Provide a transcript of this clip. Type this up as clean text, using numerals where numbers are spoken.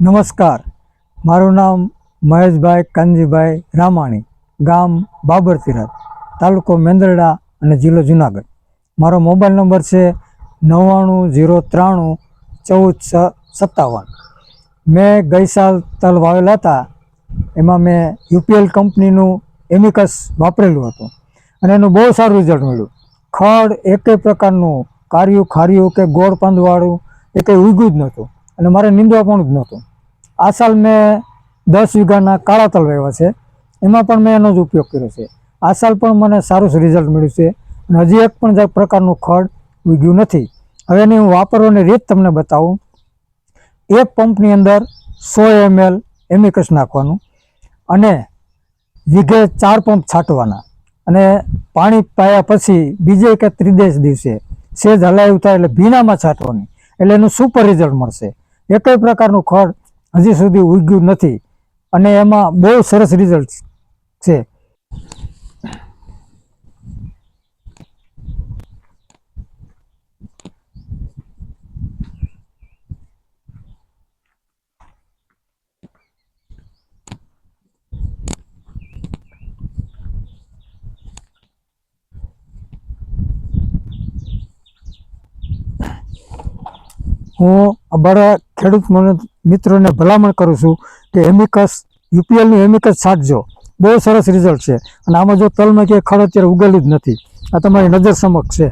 નમસ્કાર, મારું નામ મહેશભાઈ કાનજીભાઈ રામાણી, ગામ બાબરતીરથ, તાલુકો મેંદરડા અને જિલ્લો જુનાગઢ. મારો મોબાઈલ નંબર છે 99031457. મેં ગઈ સાલ તલ વાવેલા હતા. એમાં મેં યુપીએલ કંપનીનું એમિકસ વાપરેલું હતું અને એનું બહુ સારું રિઝલ્ટ મળ્યું. ખડ એકેય પ્રકારનું કાર્યું ખાર્યું કે ગોળ પાંદવાળું એ કંઈ ઉગ્યું જ નહોતું અને મારે નીંદવા પણ જ નહોતું. આ સાલ મેં 10 વીઘાના કાળા તલ વાવ્યા છે. એમાં પણ મેં એનો જ ઉપયોગ કર્યો છે. આ સાલ પણ મને સારું રિઝલ્ટ મળ્યું છે અને હજી એક પણ પ્રકારનું ખડ ઉગ્યું નથી. હવે એની હું વાપરવાની રીત તમને બતાવું. એક પંપની અંદર 100 ml એમિકસ નાખવાનું અને વીઘે 4 પંપ છાંટવાના અને પાણી પાયા પછી બીજે કે ત્રીજે દિવસે સેજ હલાયું થાય એટલે ભીનામાં છાંટવાની, એટલે એનું સુપર રિઝલ્ટ મળશે. એકેય પ્રકારનું ખડ હજી સુધી ઉગ્યું નથી અને એમાં બહુ સરસ રિઝલ્ટ છે. હું અમારા ખેડૂત મિત્રોને ભલામણ કરું છું કે એમિકસ યુપીએલનું એમિકસ છાંટજો, બહુ સરસ રિઝલ્ટ છે. અને આમાં જો તલમાં ક્યાંય ખડ અત્યારે ઉગેલું જ નથી, આ તમારી નજર સમક્ષ છે.